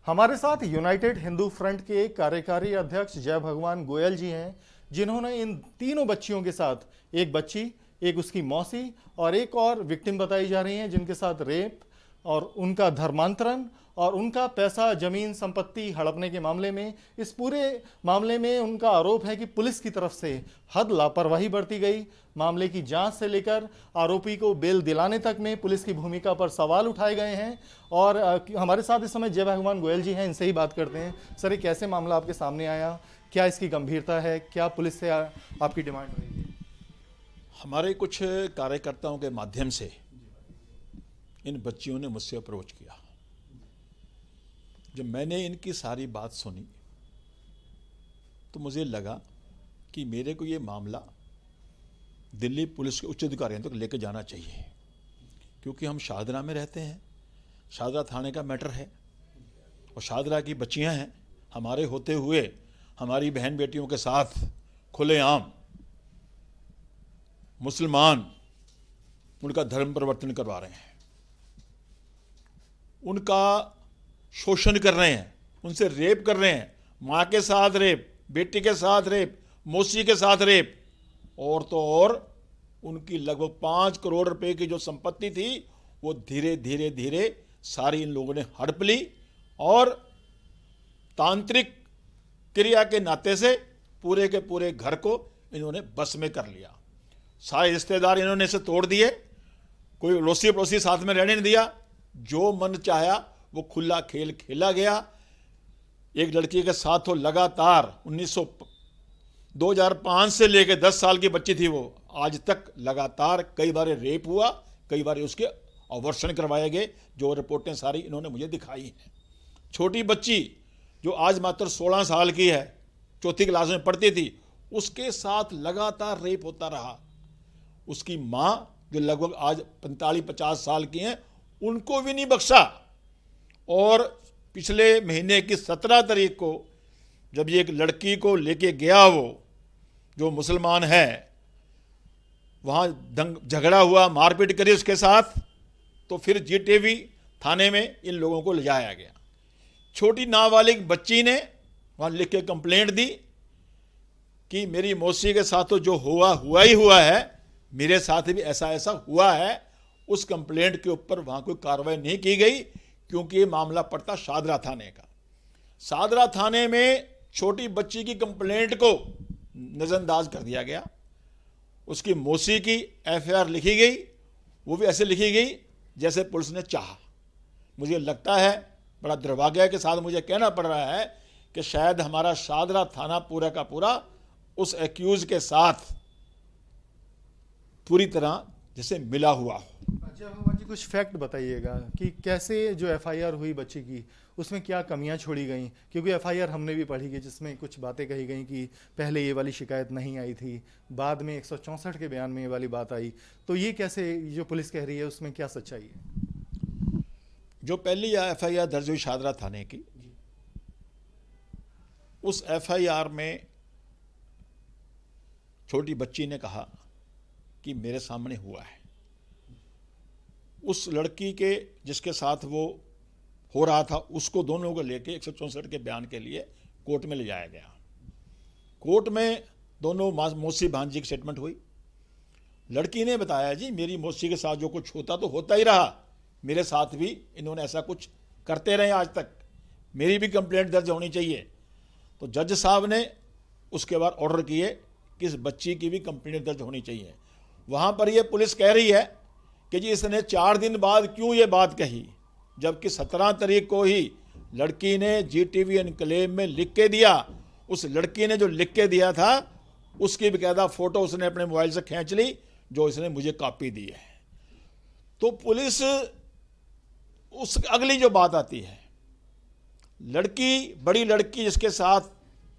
हमारे साथ United Hindu front के कार्यकारी अध्यक्ष जय भगवान गोयल जी हैं, जिन्होंने इन तीनों बच्चियों के साथ, एक बच्ची, एक उसकी मौसी और एक और विक्टिम बताई जा रही हैं जिनके साथ रेप और उनका धर्मांतरण और उनका पैसा, जमीन, संपत्ति हड़पने के मामले में, इस पूरे मामले में उनका आरोप है कि पुलिस की तरफ से हद लापरवाही बरती गई। मामले की जांच से लेकर आरोपी को बेल दिलाने तक में पुलिस की भूमिका पर सवाल उठाए गए हैं। और हमारे साथ इस समय जय भगवान गोयल जी हैं, इनसे ही बात करते हैं। सर, ये कैसे मामला आपके सामने आया, क्या इसकी गंभीरता है, क्या पुलिस से आपकी डिमांड रही है? हमारे कुछ कार्यकर्ताओं के माध्यम से इन बच्चियों ने मुझसे अप्रोच किया। जब मैंने इनकी सारी बात सुनी तो मुझे लगा कि मेरे को ये मामला दिल्ली पुलिस के उच्च अधिकारियों तक लेकर जाना चाहिए, क्योंकि हम शाहदरा में रहते हैं, शाहदरा थाने का मैटर है और शाहदरा की बच्चियां हैं। हमारे होते हुए हमारी बहन बेटियों के साथ खुलेआम मुसलमान उनका धर्म परिवर्तन करवा रहे हैं, उनका शोषण कर रहे हैं, उनसे रेप कर रहे हैं। माँ के साथ रेप, बेटी के साथ रेप, मौसी के साथ रेप, और तो और उनकी लगभग 5 करोड़ रुपए की जो संपत्ति थी वो धीरे धीरे धीरे सारी इन लोगों ने हड़प ली और तांत्रिक क्रिया के नाते से पूरे के पूरे घर को इन्होंने बस में कर लिया। सारे रिश्तेदार इन्होंने इसे तोड़ दिए, कोई रोसी पड़ोसी साथ में रहने नहीं दिया, जो मन चाहा वो खुला खेल खेला गया। एक लड़की के साथ तो लगातार 2005 से लेकर 10 साल की बच्ची थी, वो आज तक लगातार कई बार रेप हुआ, कई बार उसके अवर्षण करवाए गए, जो रिपोर्टें सारी इन्होंने मुझे दिखाई हैं। छोटी बच्ची जो आज मात्र 16 साल की है, 4th क्लास में पढ़ती थी, उसके साथ लगातार रेप होता रहा। उसकी माँ जो लगभग आज 45-50 साल की हैं, उनको भी नहीं बख्शा। और पिछले महीने की 17 तारीख को जब ये एक लड़की को लेके गया, वो जो मुसलमान है, वहाँ झगड़ा हुआ, मारपीट करी उसके साथ, तो फिर जीटीवी थाने में इन लोगों को ले जाया गया। छोटी नाबालिग बच्ची ने वहाँ लिख के कंप्लेंट दी कि मेरी मौसी के साथ तो जो हुआ ही हुआ है, मेरे साथ भी ऐसा ऐसा हुआ है। उस कंप्लेंट के ऊपर वहाँ कोई कार्रवाई नहीं की गई, क्योंकि ये मामला पड़ता शाहदरा थाने का। शाहदरा थाने में छोटी बच्ची की कंप्लेंट को नज़रअंदाज कर दिया गया। उसकी मौसी की एफआईआर लिखी गई, वो भी ऐसे लिखी गई जैसे पुलिस ने चाहा। मुझे लगता है, बड़ा दुर्भाग्य के साथ मुझे कहना पड़ रहा है, कि शायद हमारा शाहदरा थाना पूरा का पूरा उस एक्यूज के साथ पूरी तरह जैसे मिला हुआ हो। अच्छा भगवान जी, कुछ फैक्ट बताइएगा कि कैसे जो एफआईआर हुई बच्ची की, उसमें क्या कमियां छोड़ी गई? क्योंकि एफआईआर हमने भी पढ़ी गई, जिसमें कुछ बातें कही गई कि पहले ये वाली शिकायत नहीं आई थी, बाद में 164 के बयान में ये वाली बात आई। तो ये कैसे, जो पुलिस कह रही है, उसमें क्या सच्चाई है? जो पहली एफआईआर दर्ज हुई शाहदरा थाने की, उस एफआईआर में छोटी बच्ची ने कहा कि मेरे सामने हुआ है। उस लड़की के जिसके साथ वो हो रहा था, उसको दोनों को लेके 164 के बयान के लिए कोर्ट में ले जाया गया। कोर्ट में दोनों मौसी भांजी की स्टेटमेंट हुई। लड़की ने बताया, जी मेरी मौसी के साथ जो कुछ होता तो होता ही रहा, मेरे साथ भी इन्होंने ऐसा कुछ करते रहे आज तक, मेरी भी कंप्लेंट दर्ज होनी चाहिए। तो जज साहब ने उसके बाद ऑर्डर किए कि इस बच्ची की भी कंप्लेंट दर्ज होनी चाहिए। वहाँ पर ये पुलिस कह रही है कि जी इसने 4 दिन बाद क्यों ये बात कही, जबकि 17 तारीख को ही लड़की ने जीटीवी एनक्लेव में लिख के दिया। उस लड़की ने जो लिख के दिया था, उसकी बेकायदा फोटो उसने अपने मोबाइल से खींच ली, जो इसने मुझे कॉपी दी है। तो पुलिस, उस अगली जो बात आती है, लड़की, बड़ी लड़की जिसके साथ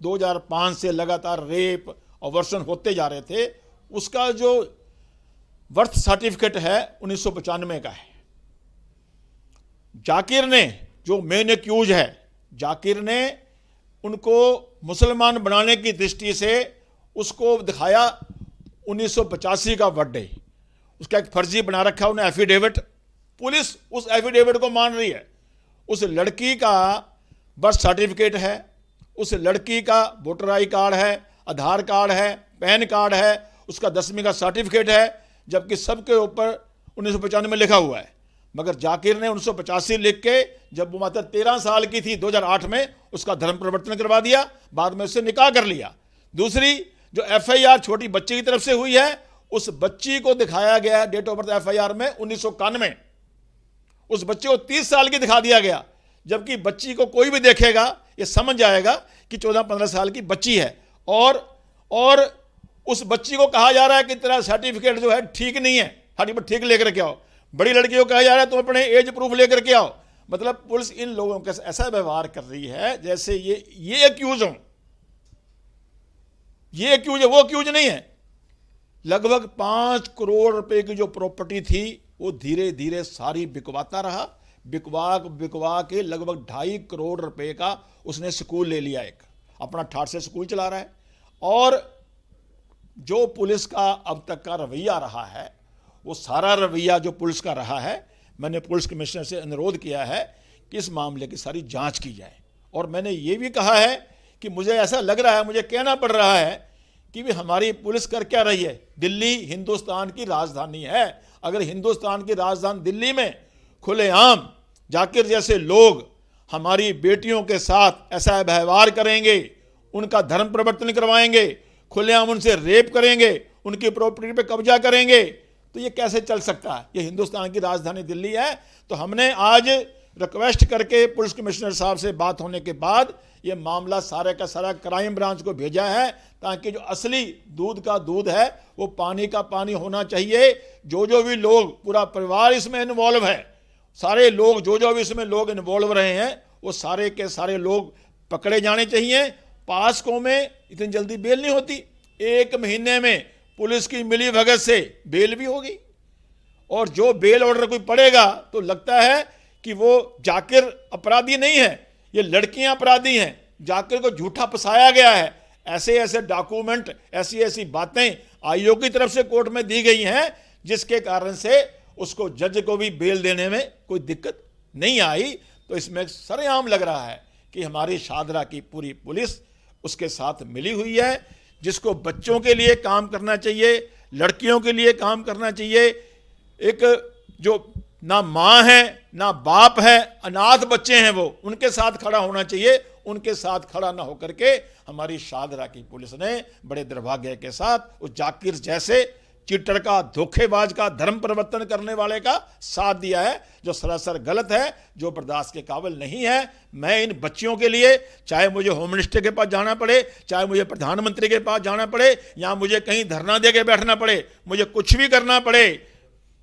2005 से लगातार रेप और वर्षण होते जा रहे थे, उसका जो बर्थ सर्टिफिकेट है 1995 का है। जाकिर ने, जो मेन एक्यूज है, जाकिर ने उनको मुसलमान बनाने की दृष्टि से उसको दिखाया 1985 का बर्थडे, उसका एक फर्जी बना रखा उन्हें एफिडेविट। पुलिस उस एफिडेविट को मान रही है। उस लड़की का बर्थ सर्टिफिकेट है, उस लड़की का वोटर आई कार्ड है, आधार कार्ड है, पैन कार्ड है, उसका 10वीं का सर्टिफिकेट है, जबकि सबके ऊपर 1995 में लिखा हुआ है। मगर जाकिर ने 1985 लिख के, जब वो मात्र 13 साल की थी 2008 में, उसका धर्म परिवर्तन करवा दिया, बाद में उससे निकाह कर लिया। दूसरी जो FIR छोटी बच्ची की तरफ से हुई है, उस बच्ची को दिखाया गया डेट ऑफ बर्थ FIR में 1991, उस बच्चे को 30 साल की दिखा दिया गया, जबकि बच्ची को कोई भी देखेगा ये समझ जाएगा कि 14-15 साल की बच्ची है। और उस बच्ची को कहा जा रहा है कि तेरा सर्टिफिकेट जो है ठीक नहीं है, सर्टिफिकेट ठीक लेकर के आओ। बड़ी लड़की को कहा जा रहा है तुम अपने एज प्रूफ लेकर के आओ। मतलब पुलिस इन लोगों के साथ ऐसा व्यवहार कर रही है जैसे ये एक्यूज हो, ये एक्यूज है, वो एक्यूज नहीं है। लगभग 5 करोड़ रुपए की जो प्रॉपर्टी थी वो धीरे धीरे सारी बिकवाता रहा, बिकवा के लगभग 2.5 करोड़ रुपए का उसने स्कूल ले लिया, एक अपना ठाट से स्कूल चला रहा है। और जो पुलिस का अब तक का रवैया रहा है, वो सारा रवैया जो पुलिस का रहा है, मैंने पुलिस कमिश्नर से अनुरोध किया है कि इस मामले की सारी जांच की जाए। और मैंने ये भी कहा है कि मुझे ऐसा लग रहा है, मुझे कहना पड़ रहा है कि भी हमारी पुलिस कर क्या रही है। दिल्ली हिंदुस्तान की राजधानी है, अगर हिंदुस्तान की राजधानी दिल्ली में खुलेआम जाकिर जैसे लोग हमारी बेटियों के साथ ऐसा व्यवहार करेंगे, उनका धर्म परिवर्तन करवाएंगे, खुलेआम उनसे रेप करेंगे, उनकी प्रॉपर्टी पे कब्जा करेंगे, तो ये कैसे चल सकता है। ये हिंदुस्तान की राजधानी दिल्ली है। तो हमने आज रिक्वेस्ट करके पुलिस कमिश्नर साहब से बात होने के बाद ये मामला सारे का सारा क्राइम ब्रांच को भेजा है, ताकि जो असली दूध का दूध है वो पानी का पानी होना चाहिए। जो भी लोग, पूरा परिवार इसमें इन्वॉल्व है, सारे लोग जो भी इसमें लोग इन्वॉल्व रहे हैं, वो सारे के सारे लोग पकड़े जाने चाहिए। पास्को में इतनी जल्दी बेल नहीं होती, 1 महीने में पुलिस की मिली भगत से बेल भी होगी। और जो बेल ऑर्डर कोई पड़ेगा तो लगता है कि वो जाकिर अपराधी नहीं है, ये लड़कियां अपराधी हैं। जाकिर को झूठा फंसाया गया है, ऐसे ऐसे डॉक्यूमेंट, ऐसी ऐसी बातें आयोग की तरफ से कोर्ट में दी गई हैं, जिसके कारण से उसको, जज को भी बेल देने में कोई दिक्कत नहीं आई। तो इसमें सरेआम लग रहा है कि हमारी शादरा की पूरी पुलिस उसके साथ मिली हुई है। जिसको बच्चों के लिए काम करना चाहिए, लड़कियों के लिए काम करना चाहिए, एक जो ना माँ है ना बाप है, अनाथ बच्चे हैं, वो उनके साथ खड़ा होना चाहिए। उनके साथ खड़ा ना होकर के हमारी शादरा की पुलिस ने बड़े दुर्भाग्य के साथ उस जाकिर जैसे चीटर का, धोखेबाज का, धर्म परिवर्तन करने वाले का साथ दिया है, जो सरासर गलत है, जो बर्दाश्त के काबिल नहीं है। मैं इन बच्चियों के लिए, चाहे मुझे होम मिनिस्टर के पास जाना पड़े, चाहे मुझे प्रधानमंत्री के पास जाना पड़े, या मुझे कहीं धरना दे के बैठना पड़े, मुझे कुछ भी करना पड़े,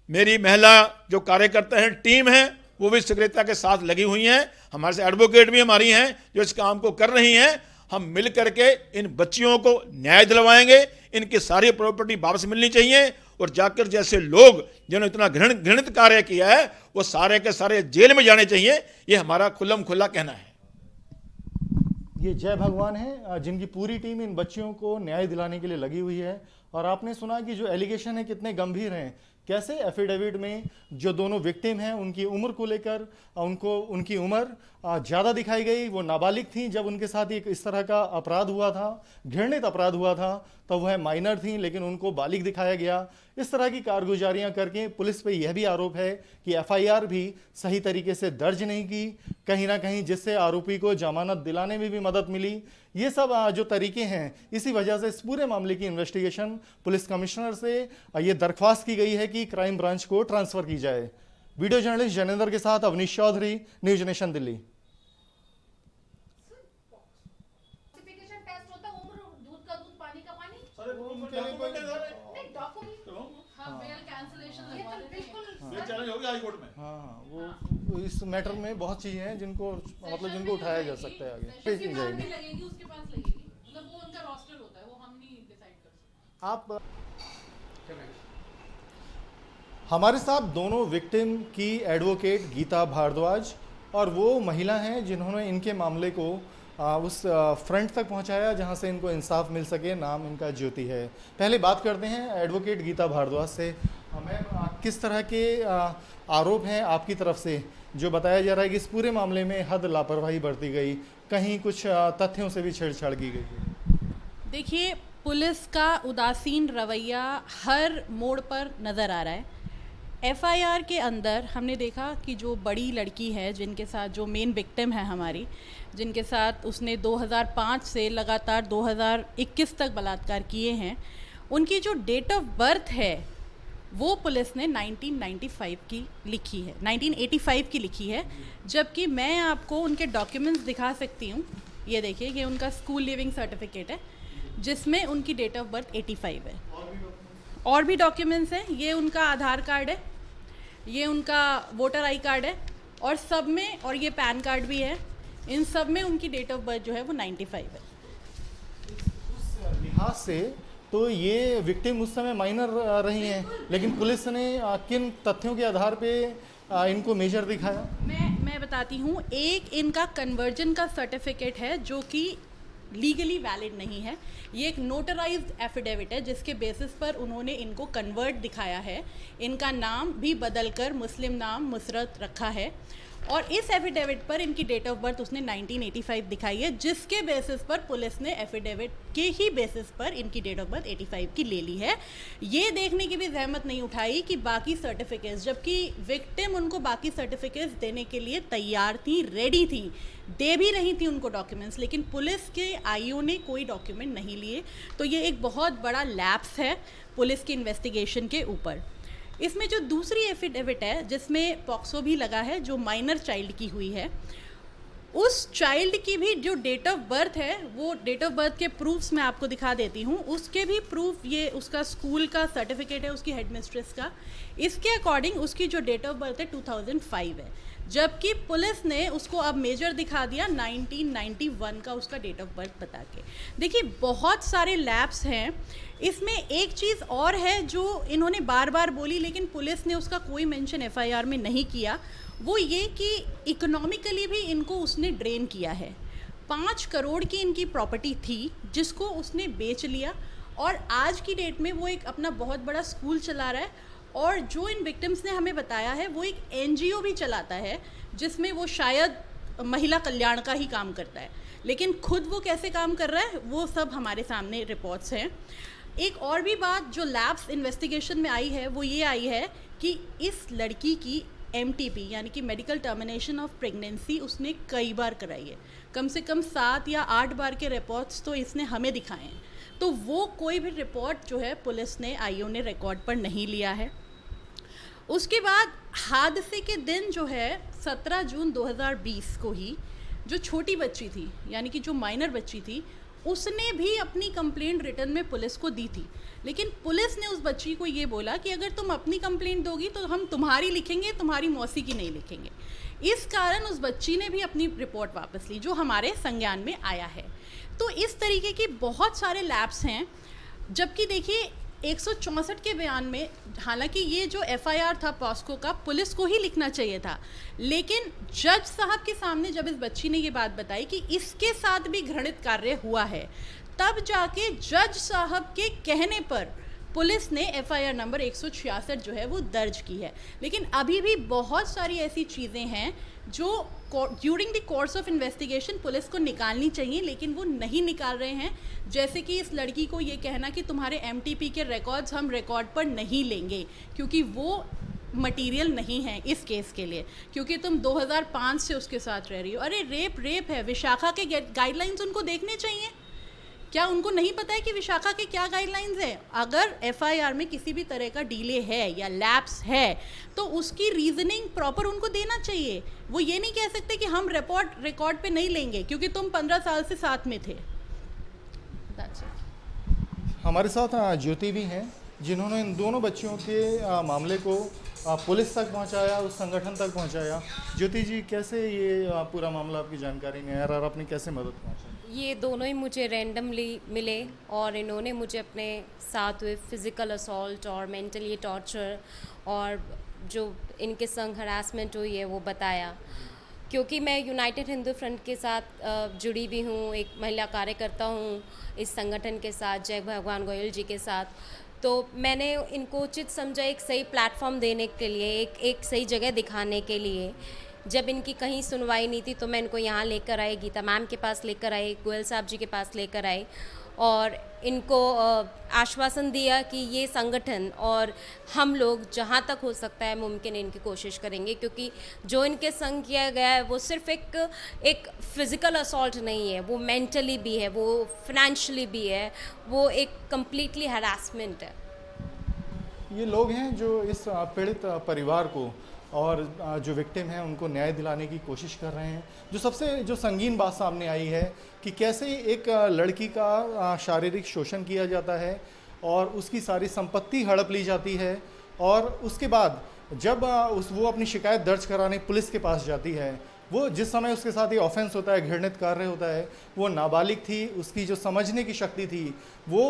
मेरी महिला जो कार्यकर्ता हैं, टीम है, वो भी सक्रियता के साथ लगी हुई हैं। हमारे से एडवोकेट भी हमारी हैं जो इस काम को कर रही हैं। हम मिल करके इन बच्चियों को न्याय दिलवाएंगे, इनकी सारी प्रॉपर्टी वापस मिलनी चाहिए। और जाकिर जैसे लोग जिन्होंने इतना घृणित कार्य किया है, वो सारे के सारे जेल में जाने चाहिए। ये हमारा खुल्लम खुल्ला कहना है। ये जय भगवान है, जिनकी पूरी टीम इन बच्चियों को न्याय दिलाने के लिए लगी हुई है। और आपने सुना कि जो एलिगेशन है कितने गंभीर हैं, कैसे एफिडेविट में जो दोनों विक्टिम हैं उनकी उम्र को लेकर उनकी उम्र ज़्यादा दिखाई गई। वो नाबालिग थी जब उनके साथ एक इस तरह का अपराध हुआ था, घृणित अपराध हुआ था, तब वह माइनर थी, लेकिन उनको बालिग दिखाया गया। इस तरह की कारगुजारियां करके पुलिस पे यह भी आरोप है कि FIR भी सही तरीके से दर्ज नहीं की, कहीं ना कहीं, जिससे आरोपी को जमानत दिलाने में भी मदद मिली। ये सब जो तरीके हैं, इसी वजह से इस पूरे मामले की इन्वेस्टिगेशन पुलिस कमिश्नर से ये दरख्वास्त की गई है कि क्राइम ब्रांच को ट्रांसफर की जाए। वीडियो जर्नलिस्ट जनेंद्र के साथ अवनीश चौधरी, न्यूज नेशन दिल्ली। हाँ, वो इस मैटर में बहुत चीजें हैं जिनको मतलब जिनको उठाया जा सकता है आगे। आप हमारे साथ दोनों विक्टिम की एडवोकेट गीता भारद्वाज, और वो महिला हैं जिन्होंने इनके मामले को उस फ्रंट तक पहुंचाया जहां से इनको इंसाफ मिल सके। नाम इनका ज्योति है। पहले बात करते हैं एडवोकेट गीता भारद्वाज से। मैम, किस तरह के आरोप हैं आपकी तरफ से जो बताया जा रहा है कि इस पूरे मामले में हद लापरवाही बरती गई, कहीं कुछ तथ्यों से भी छेड़छाड़ की गई। देखिए, पुलिस का उदासीन रवैया हर मोड़ पर नज़र आ रहा है। एफआईआर के अंदर हमने देखा कि जो बड़ी लड़की है, जिनके साथ जो मेन विक्टिम है हमारी, जिनके साथ उसने 2005 से लगातार 2021 तक बलात्कार किए हैं, उनकी जो डेट ऑफ बर्थ है वो पुलिस ने 1995 की लिखी है, 1985 की लिखी है। जबकि मैं आपको उनके डॉक्यूमेंट्स दिखा सकती हूँ। ये देखिए, ये उनका स्कूल लिविंग सर्टिफिकेट है जिसमें उनकी डेट ऑफ बर्थ 85 है। और भी डॉक्यूमेंट्स हैं, ये उनका आधार कार्ड है, ये उनका वोटर आई कार्ड है, और सब में, और ये पैन कार्ड भी है, इन सब में उनकी डेट ऑफ बर्थ जो है वो 95 है। उस लिहाज से तो ये विक्टिम उस समय माइनर रही हैं, लेकिन पुलिस ने किन तथ्यों के आधार पे इनको मेजर दिखाया? मैं बताती हूँ। एक इनका कन्वर्जन का सर्टिफिकेट है जो कि लीगली वैलिड नहीं है। ये एक नोटराइज्ड एफिडेविट है जिसके बेसिस पर उन्होंने इनको कन्वर्ट दिखाया है। इनका नाम भी बदलकर मुस्लिम नाम मुसरत रखा है, और इस एफिडेविट पर इनकी डेट ऑफ बर्थ उसने 1985 दिखाई है, जिसके बेसिस पर पुलिस ने एफिडेविट के ही बेसिस पर इनकी डेट ऑफ बर्थ 85 की ले ली है। ये देखने की भी जहमत नहीं उठाई कि बाकी सर्टिफिकेट्स, जबकि विक्टिम उनको बाकी सर्टिफिकेट्स देने के लिए तैयार थी, रेडी थी, दे भी रही थी उनको डॉक्यूमेंट्स, लेकिन पुलिस के आईओ ने कोई डॉक्यूमेंट नहीं लिए। तो ये एक बहुत बड़ा लैप्स है पुलिस की इन्वेस्टिगेशन के ऊपर। इसमें जो दूसरी एफिडेविट है जिसमें पॉक्सो भी लगा है, जो माइनर चाइल्ड की हुई है, उस चाइल्ड की भी जो डेट ऑफ बर्थ है, वो डेट ऑफ बर्थ के प्रूफ्स मैं आपको दिखा देती हूँ। उसके भी प्रूफ, ये उसका स्कूल का सर्टिफिकेट है उसकी हेडमिस्ट्रेस का, इसके अकॉर्डिंग उसकी जो डेट ऑफ बर्थ है 2005 है, जबकि पुलिस ने उसको अब मेजर दिखा दिया 1991 का उसका डेट ऑफ बर्थ बता के। देखिए, बहुत सारे लैप्स हैं। इसमें एक चीज़ और है जो इन्होंने बार बार बोली, लेकिन पुलिस ने उसका कोई मेंशन एफआईआर में नहीं किया, वो ये कि इकोनॉमिकली भी इनको उसने ड्रेन किया है। 5 करोड़ की इनकी प्रॉपर्टी थी जिसको उसने बेच लिया, और आज की डेट में वो एक अपना बहुत बड़ा स्कूल चला रहा है, और जो इन विक्टिम्स ने हमें बताया है वो एक एनजीओ भी चलाता है जिसमें वो शायद महिला कल्याण का ही काम करता है, लेकिन खुद वो कैसे काम कर रहा है वो सब हमारे सामने रिपोर्ट्स हैं। एक और भी बात जो लैब्स इन्वेस्टिगेशन में आई है वो ये आई है कि इस लड़की की एमटीपी यानी कि मेडिकल टर्मिनेशन ऑफ प्रेगनेंसी उसने कई बार कराई है, कम से कम 7 या 8 बार के रिपोर्ट्स तो इसने हमें दिखाए हैं। तो वो कोई भी रिपोर्ट जो है पुलिस ने, आईओ ने रिकॉर्ड पर नहीं लिया है। उसके बाद हादसे के दिन जो है 17 जून 2020 को ही जो छोटी बच्ची थी, यानी कि जो माइनर बच्ची थी, उसने भी अपनी कंप्लेंट रिटर्न में पुलिस को दी थी, लेकिन पुलिस ने उस बच्ची को ये बोला कि अगर तुम अपनी कंप्लेंट दोगी तो हम तुम्हारी लिखेंगे, तुम्हारी मौसी की नहीं लिखेंगे। इस कारण उस बच्ची ने भी अपनी रिपोर्ट वापस ली, जो हमारे संज्ञान में आया है। तो इस तरीके के बहुत सारे लैप्स हैं। जबकि देखिए 164 के बयान में, हालांकि ये जो एफआईआर था पॉस्को का, पुलिस को ही लिखना चाहिए था, लेकिन जज साहब के सामने जब इस बच्ची ने ये बात बताई कि इसके साथ भी घृणित कार्य हुआ है, तब जाके जज साहब के कहने पर पुलिस ने एफआईआर नंबर 166 जो है वो दर्ज की है। लेकिन अभी भी बहुत सारी ऐसी चीज़ें हैं जो during the course of investigation police को निकालनी चाहिए, लेकिन वो नहीं निकाल रहे हैं। जैसे कि इस लड़की को ये कहना कि तुम्हारे एमटीपी के रिकॉर्ड्स हम रिकॉर्ड पर नहीं लेंगे क्योंकि वो मटेरियल नहीं है इस केस के लिए, क्योंकि तुम 2005 से उसके साथ रह रही हो। अरे रेप है। विशाखा के गाइडलाइंस उनको देखने चाहिए। क्या उनको नहीं पता है कि विशाखा के क्या गाइडलाइंस है? अगर एफआईआर में किसी भी तरह का डिले है या लैप्स है तो उसकी रीजनिंग प्रॉपर उनको देना चाहिए। वो ये नहीं कह सकते कि हम रिकॉर्ड पे नहीं लेंगे क्योंकि तुम 15 साल से साथ में थे। That's it. हमारे साथ ज्योति भी हैं जिन्होंने इन दोनों बच्चियों के मामले को पुलिस तक पहुंचाया, उस संगठन तक पहुंचाया। ज्योति जी, कैसे ये पूरा मामला आपकी जानकारी में आया और आपने कैसे मदद पहुंचाई? ये दोनों ही मुझे रैंडमली मिले और इन्होंने मुझे अपने साथ हुए फिज़िकल असॉल्ट और मेंटली टॉर्चर और जो इनके संग हरासमेंट हुई है वो बताया। क्योंकि मैं यूनाइटेड हिंदू फ्रंट के साथ जुड़ी भी हूँ, एक महिला कार्यकर्ता हूँ इस संगठन के साथ, जय भगवान गोयल जी के साथ, तो मैंने इनको उचित समझा एक सही प्लेटफॉर्म देने के लिए, एक सही जगह दिखाने के लिए जब इनकी कहीं सुनवाई नहीं थी तो मैं इनको यहाँ लेकर आई, गीता मैम के पास लेकर आई, गोयल साहब जी के पास लेकर आई और इनको आश्वासन दिया कि ये संगठन और हम लोग जहाँ तक हो सकता है मुमकिन इनकी कोशिश करेंगे, क्योंकि जो इनके संग किया गया है वो सिर्फ एक फ़िज़िकल असॉल्ट नहीं है, वो मेंटली भी है, वो फिनेंशियली भी है, वो एक कम्प्लीटली हरासमेंट है। ये लोग हैं जो इस पीड़ित परिवार को और जो विक्टिम हैं उनको न्याय दिलाने की कोशिश कर रहे हैं। जो सबसे जो संगीन बात सामने आई है कि कैसे एक लड़की का शारीरिक शोषण किया जाता है और उसकी सारी संपत्ति हड़प ली जाती है और उसके बाद जब वो अपनी शिकायत दर्ज कराने पुलिस के पास जाती है, वो जिस समय उसके साथ ये ऑफेंस होता है, घृणित कार्य होता है, वो नाबालिग थी, उसकी जो समझने की शक्ति थी वो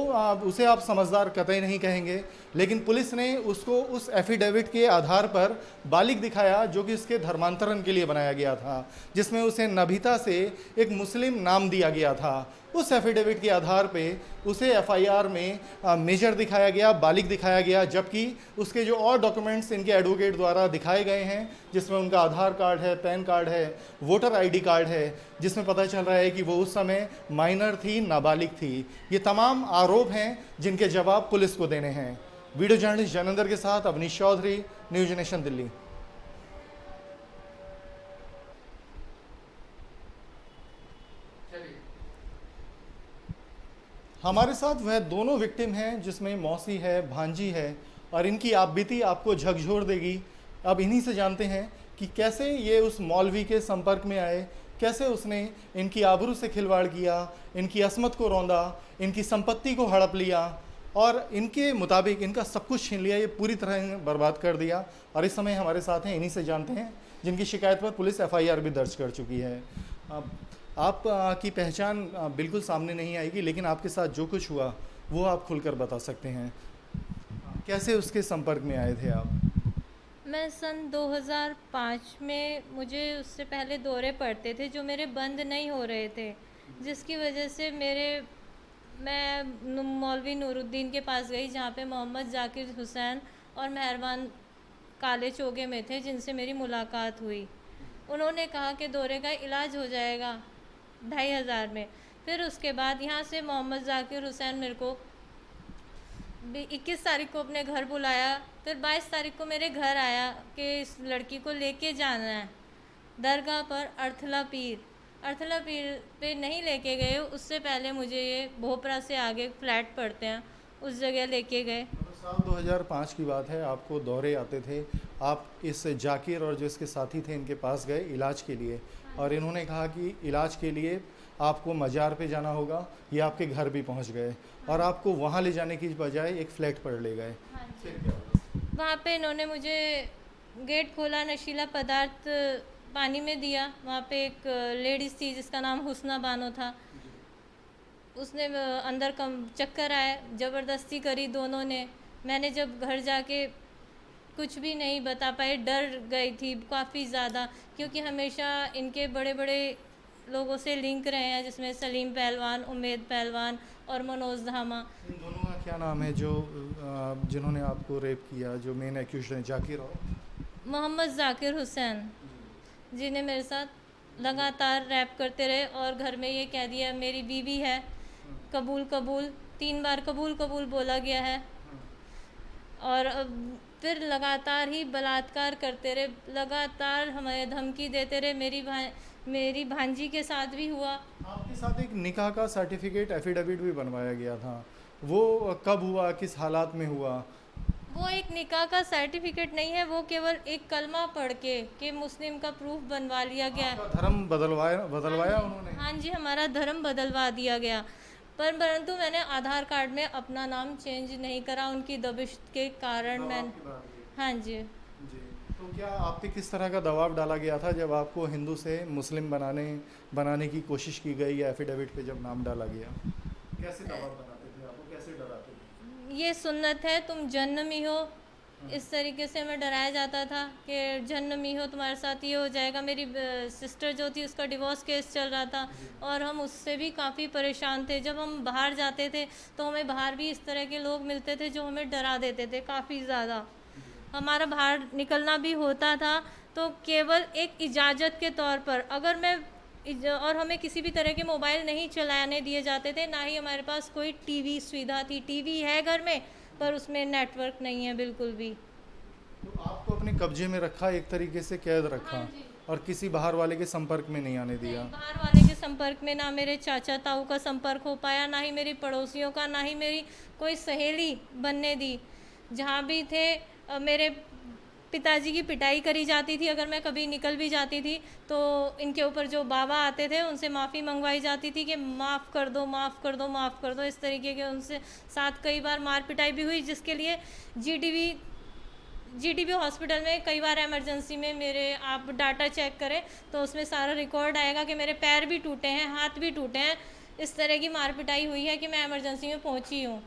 उसे आप समझदार कतई नहीं कहेंगे, लेकिन पुलिस ने उसको उस एफिडेविट के आधार पर बालिग दिखाया जो कि उसके धर्मांतरण के लिए बनाया गया था, जिसमें उसे नभिता से एक मुस्लिम नाम दिया गया था। उस एफिडेविट के आधार पे उसे एफआईआर में मेजर दिखाया गया, बालिग दिखाया गया, जबकि उसके जो और डॉक्यूमेंट्स इनके एडवोकेट द्वारा दिखाए गए हैं जिसमें उनका आधार कार्ड है, पैन कार्ड है, वोटर आईडी कार्ड है, जिसमें पता चल रहा है कि वो उस समय माइनर थी, नाबालिग थी। ये तमाम आरोप हैं जिनके जवाब पुलिस को देने हैं। वीडियो जर्नलिस्ट जैनेंद्र के साथ अवनीश चौधरी, न्यूज नेशन दिल्ली। हमारे साथ वह दोनों विक्टिम हैं जिसमें मौसी है, भांजी है और इनकी आप बीती आपको झकझोर देगी। अब इन्हीं से जानते हैं कि कैसे ये उस मौलवी के संपर्क में आए, कैसे उसने इनकी आबरू से खिलवाड़ किया, इनकी असमत को रौंदा, इनकी संपत्ति को हड़प लिया और इनके मुताबिक इनका सब कुछ छीन लिया, ये पूरी तरह बर्बाद कर दिया। और इस समय हमारे साथ हैं, इन्हीं से जानते हैं जिनकी शिकायत पर पुलिस एफआईआर भी दर्ज कर चुकी है। आप की पहचान बिल्कुल सामने नहीं आएगी, लेकिन आपके साथ जो कुछ हुआ वो आप खुलकर बता सकते हैं। कैसे उसके संपर्क में आए थे आप? मैं सन 2005 में, मुझे उससे पहले दौरे पड़ते थे जो मेरे बंद नहीं हो रहे थे, जिसकी वजह से मैं मौलवी नूरुद्दीन के पास गई, जहाँ पे मोहम्मद जाकिर हुसैन और मेहरबान काले चोगे में थे, जिनसे मेरी मुलाकात हुई। उन्होंने कहा कि दौरे का इलाज हो जाएगा 2500 में। फिर उसके बाद यहाँ से मोहम्मद जाकिर हुसैन मेरे को 21 तारीख को अपने घर बुलाया, फिर 22 तारीख को मेरे घर आया कि इस लड़की को लेके जाना है दरगाह पर। अर्थला पीर पे नहीं लेके गए, उससे पहले मुझे ये भोपरा से आगे फ्लैट पड़ते हैं, उस जगह लेके गए। साल 2005 की बात है, आपको दौरे आते थे, आप इस जाकिर और जो इसके साथी थे इनके पास गए इलाज के लिए और इन्होंने कहा कि इलाज के लिए आपको मज़ार पे जाना होगा। ये आपके घर भी पहुंच गए और आपको वहां ले जाने की बजाय एक फ्लैट पर ले गए। वहाँ पे इन्होंने मुझे गेट खोला, नशीला पदार्थ पानी में दिया। वहाँ पे एक लेडीज़ थी जिसका नाम हुस्ना बानो था, उसने अंदर चक्कर आए, ज़बरदस्ती करी दोनों ने। मैंने जब घर जाके कुछ भी नहीं बता पाई, डर गई थी काफ़ी ज़्यादा, क्योंकि हमेशा इनके बड़े बड़े लोगों से लिंक रहे हैं, जिसमें सलीम पहलवान, उम्मेद पहलवान और मनोज धामा। इन दोनों का क्या नाम है जो जिन्होंने आपको रेप किया, जो मेन एक्यूज्ड हैं? जाकिर और मोहम्मद जाकिर हुसैन, जिन्हें मेरे साथ लगातार रैप करते रहे और घर में ये कह दिया मेरी बीवी है, कबूल 3 बार कबूल बोला गया है। और फिर लगातार ही बलात्कार करते रहे, लगातार हमें धमकी देते रहे। मेरी भांजी के साथ भी हुआ। आपके साथ एक निकाह का सर्टिफिकेट एफिडेविट भी बनवाया गया था, वो कब हुआ, किस हालात में हुआ? वो एक निकाह का सर्टिफिकेट नहीं है, वो केवल एक कलमा पढ़ के मुस्लिम का प्रूफ बनवा लिया गया। धर्म बदलवाया उन्होंने? हाँ जी, हमारा धर्म बदलवा दिया गया, परंतु मैंने आधार कार्ड में अपना नाम चेंज नहीं करा उनकी दबिश के कारण। हाँ जी। तो क्या आप पे किस तरह का दबाव डाला गया था जब आपको हिंदू से मुस्लिम बनाने की कोशिश की गई या एफिडेविट पे जब नाम डाला गया? कैसे दबाव बनाते थे आपको, कैसे डराते थे? ये सुन्नत है, तुम जन्नमी हो, इस तरीके से हमें डराया जाता था कि जन्नमी हो, तुम्हारे साथ ये हो जाएगा। मेरी सिस्टर जो थी उसका डिवोर्स केस चल रहा था और हम उससे भी काफ़ी परेशान थे। जब हम बाहर जाते थे तो हमें बाहर भी इस तरह के लोग मिलते थे जो हमें डरा देते थे काफ़ी ज़्यादा। हमारा बाहर निकलना भी होता था तो केवल एक इजाज़त के तौर पर, अगर मैं और हमें किसी भी तरह के मोबाइल नहीं चलाने दिए जाते थे, ना ही हमारे पास कोई टीवी सुविधा थी। टीवी है घर में पर उसमें नेटवर्क नहीं है बिल्कुल भी। तो आपको अपने कब्जे में रखा, एक तरीके से कैद रखा। हाँ जी। और किसी बाहर वाले के संपर्क में नहीं आने दिया। नहीं, बाहर वाले के संपर्क में ना मेरे चाचा ताऊ का संपर्क हो पाया, ना ही मेरी पड़ोसियों का, ना ही मेरी कोई सहेली बनने दी। जहाँ भी थे मेरे पिताजी की पिटाई करी जाती थी। अगर मैं कभी निकल भी जाती थी तो इनके ऊपर जो बाबा आते थे उनसे माफ़ी मंगवाई जाती थी कि माफ़ कर दो, माफ़ कर दो, माफ़ कर दो। इस तरीके के उनसे साथ कई बार मार पिटाई भी हुई, जिसके लिए जीटीबी हॉस्पिटल में कई बार इमरजेंसी में मेरे आप डाटा चेक करें तो उसमें सारा रिकॉर्ड आएगा कि मेरे पैर भी टूटे हैं, हाथ भी टूटे हैं। इस तरह की मार पिटाई हुई है कि मैं इमरजेंसी में पहुंची हूँ।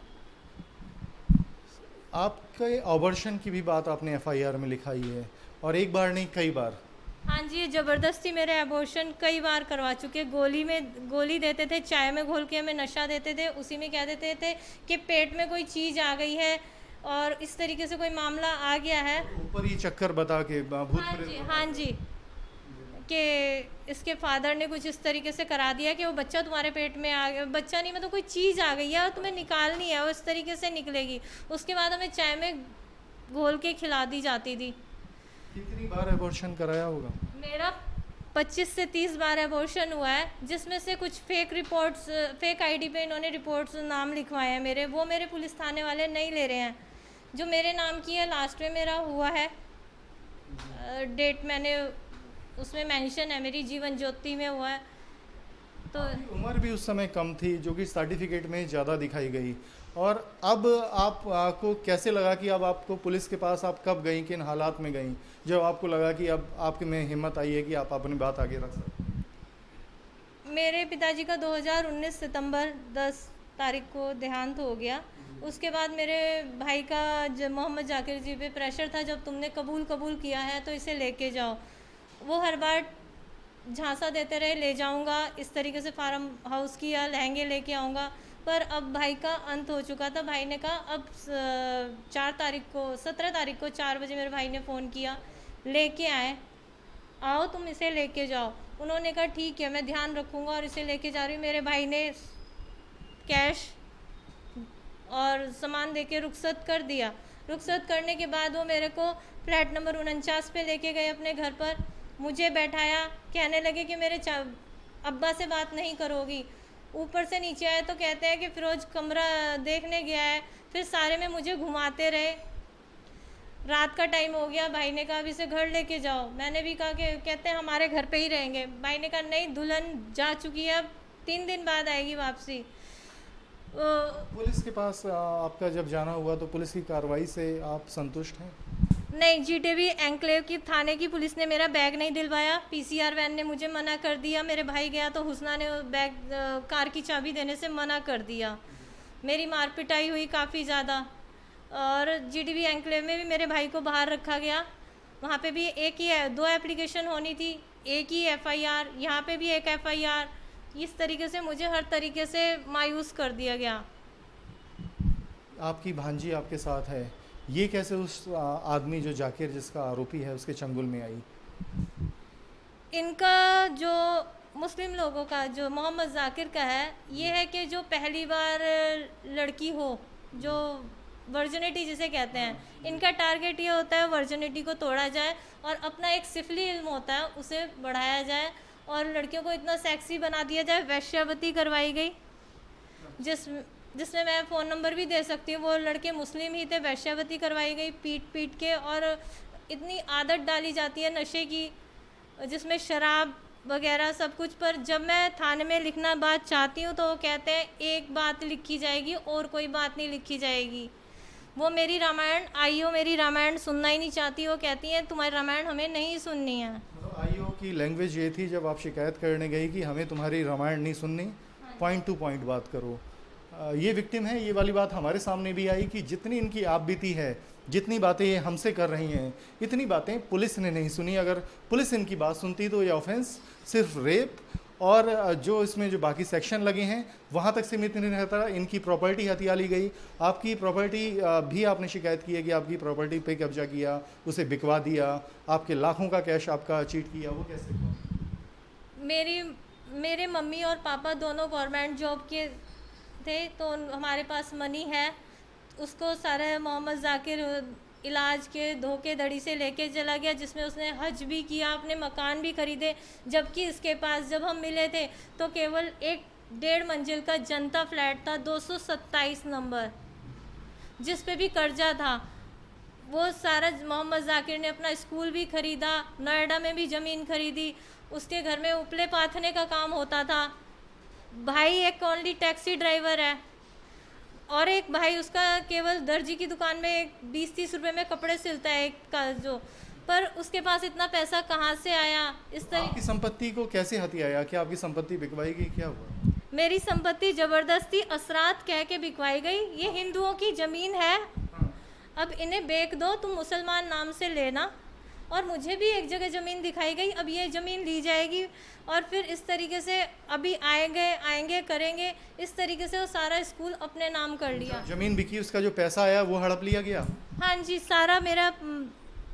आपके अबॉर्शन की भी बात आपने एफआईआर में लिखाई है, और एक बार नहीं कई बार। हाँ जी, ये ज़बरदस्ती मेरे अबॉर्शन कई बार करवा चुके। गोली देते थे, चाय में घोल के हमें नशा देते थे, उसी में कह देते थे कि पेट में कोई चीज़ आ गई है और इस तरीके से कोई मामला आ गया है। ऊपर ही चक्कर बता के भूत हाँ प्रेत जी, बता हाँ जी, कि इसके फादर ने कुछ इस तरीके से करा दिया कि वो बच्चा तुम्हारे पेट में आ गया, बच्चा नहीं मतलब कोई चीज़ आ गई है और तुम्हें निकालनी है, वो इस तरीके से निकलेगी। उसके बाद हमें चाय में घोल के खिला दी जाती थी। कितनी बार अबॉर्शन कराया होगा? मेरा 25 से 30 बार अबॉर्शन हुआ है, जिसमें से कुछ फेक रिपोर्ट्स, फेक आईडी पे इन्होंने रिपोर्ट्स नाम लिखवाए हैं मेरे, वो मेरे पुलिस थाने वाले नहीं ले रहे हैं। जो मेरे नाम की है लास्ट में मेरा हुआ है, डेट मैंने उसमें मेंशन है, मेरी जीवन ज्योति में हुआ है। तो उम्र भी उस समय कम थी, जो कि सर्टिफिकेट में ज़्यादा दिखाई गई। और अब आपको कैसे लगा कि अब आपको पुलिस के पास आप कब गई, किन हालात में गई, जब आपको लगा कि अब आपके में हिम्मत आई है कि आप अपनी बात आगे रख सकते? मेरे पिताजी का 2019 सितंबर 10 तारीख को देहांत हो गया। उसके बाद मेरे भाई का मोहम्मद जाकिर जी पे प्रेशर था, जब तुमने कबूल किया है तो इसे लेके जाओ। वो हर बार झांसा देते रहे, ले जाऊंगा, इस तरीके से फार्म हाउस किया, लहंगे लेके आऊँगा। पर अब भाई का अंत हो चुका था। भाई ने कहा अब 17 तारीख को 4 बजे मेरे भाई ने फ़ोन किया, लेके आए, आओ तुम इसे लेके जाओ। उन्होंने कहा ठीक है, मैं ध्यान रखूँगा और इसे लेके जा रही हूँ। मेरे भाई ने कैश और सामान देके रुखसत कर दिया। रुखसत करने के बाद वो मेरे को फ्लैट नंबर 49 पे लेके गए अपने घर पर, मुझे बैठाया, कहने लगे कि मेरे अब्बा से बात नहीं करोगी। ऊपर से नीचे आए तो कहते हैं कि फिरोज कमरा देखने गया है। फिर सारे में मुझे घुमाते रहे। रात का टाइम हो गया, भाई ने कहा अब इसे घर लेके जाओ। मैंने भी कहा कि कहते हैं हमारे घर पे ही रहेंगे। भाई ने कहा नहीं, दुल्हन जा चुकी है, अब 3 दिन बाद आएगी वापसी। पुलिस के पास आपका जब जाना हुआ तो पुलिस की कार्रवाई से आप संतुष्ट हैं? नहीं, जीटीबी एनक्लेव की थाने की पुलिस ने मेरा बैग नहीं दिलवाया। पीसीआर वैन ने मुझे मना कर दिया। मेरे भाई गया तो हुस्ना ने बैग कार की चाबी देने से मना कर दिया। मेरी मार पिटाई हुई काफ़ी ज़्यादा। और जीटीबी एनक्लेव में भी मेरे भाई को बाहर रखा गया। वहाँ पे भी एक ही 2 एप्लीकेशन होनी थी, एक ही एफआईआर, यहाँ पे भी एक एफआईआर। इस तरीके से मुझे हर तरीके से मायूस कर दिया गया। आपकी भांजी आपके साथ है, ये कैसे उस आदमी जो जाकिर जिसका आरोपी है उसके चंगुल में आई? इनका जो मुस्लिम लोगों का जो मोहम्मद जाकिर का है, ये है कि जो पहली बार लड़की हो, जो वर्जिनिटी जिसे कहते हैं, इनका टारगेट ये होता है वर्जिनिटी को तोड़ा जाए और अपना एक सिफली इल्म होता है उसे बढ़ाया जाए और लड़कियों को इतना सेक्सी बना दिया जाए। वैश्यावती करवाई गई, जिसमें मैं फ़ोन नंबर भी दे सकती हूँ। वो लड़के मुस्लिम ही थे। वैश्यावती करवाई गई पीट के, और इतनी आदत डाली जाती है नशे की, जिसमें शराब वगैरह सब कुछ। पर जब मैं थाने में लिखना बात चाहती हूँ तो वो कहते हैं एक बात लिखी जाएगी और कोई बात नहीं लिखी जाएगी। वो मेरी रामायण सुनना ही नहीं चाहती। वो कहती हैं तुम्हारी रामायण हमें नहीं सुननी है। आईओ की लैंग्वेज ये थी जब आप शिकायत करने गई कि हमें तुम्हारी रामायण नहीं सुननी, पॉइंट टू पॉइंट बात करो। ये विक्टिम है, ये वाली बात हमारे सामने भी आई कि जितनी इनकी आप बीती है, जितनी बातें ये हमसे कर रही हैं, इतनी बातें पुलिस ने नहीं सुनी। अगर पुलिस इनकी बात सुनती तो ये ऑफेंस सिर्फ रेप और जो इसमें जो बाकी सेक्शन लगे हैं वहाँ तक सीमित नहीं रहता, इनकी प्रॉपर्टी हथिया ली गई। आपकी प्रॉपर्टी भी आपने शिकायत की है कि आपकी प्रॉपर्टी पे कब्जा किया, उसे बिकवा दिया, आपके लाखों का कैश आपका चीट किया, वो कैसे हुआ? मेरे मम्मी और पापा दोनों गवर्नमेंट जॉब के थे, तो हमारे पास मनी है। उसको सारा मोहम्मद जाकिर इलाज के धोखेधड़ी से लेके चला गया, जिसमें उसने हज भी किया, अपने मकान भी खरीदे, जबकि इसके पास जब हम मिले थे तो केवल एक 1.5 मंजिल का जनता फ्लैट था, 227 नंबर, जिस पे भी कर्जा था। वो सारा मोहम्मद जाकिर ने अपना स्कूल भी खरीदा, नोएडा में भी ज़मीन खरीदी, उसके घर में उपले पाथने का काम होता था। भाई एक ओनली टैक्सी ड्राइवर है और एक भाई उसका केवल दर्जी की दुकान में 20-30 रुपए में कपड़े सिलता है एक का जो, पर उसके पास इतना पैसा कहाँ से आया? इस तरह आपकी संपत्ति को कैसे हथियाया? क्या आपकी संपत्ति बिकवाई गई, क्या हुआ? मेरी संपत्ति जबरदस्ती असरात कह के बिकवाई गई। ये हिंदुओं की ज़मीन है, अब इन्हें बेच दो, तुम मुसलमान नाम से लेना। और मुझे भी एक जगह ज़मीन दिखाई गई, अब ये ज़मीन ली जाएगी और फिर इस तरीके से अभी आएंगे करेंगे, इस तरीके से वो सारा स्कूल अपने नाम कर लिया। जमीन बिकी, उसका जो पैसा आया वो हड़प लिया गया? हाँ जी, सारा मेरा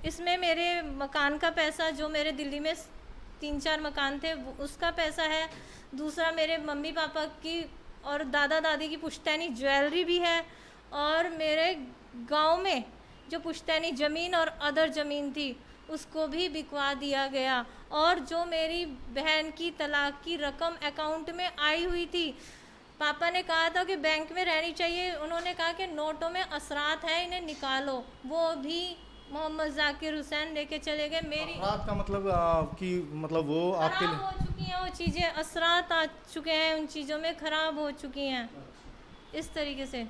इसमें मेरे मकान का पैसा, जो मेरे दिल्ली में 3-4 मकान थे उसका पैसा है। दूसरा मेरे मम्मी पापा की और दादा दादी की पुश्तैनी ज्वेलरी भी है, और मेरे गांव में जो पुश्तैनी ज़मीन और अदर ज़मीन थी उसको भी बिकवा दिया गया। और जो मेरी बहन की तलाक की रकम अकाउंट में आई हुई थी, पापा ने कहा था कि बैंक में रहनी चाहिए, उन्होंने कहा कि नोटों में असरात हैं, इन्हें निकालो, वो भी मोहम्मद जाकिर हुसैन लेके चले गए। मेरी रात का मतलब कि मतलब वो आपके खराब हो चुकी हैं, वो चीज़ें असरात आ चुके हैं, उन चीज़ों में ख़राब हो चुकी हैं। इस तरीके से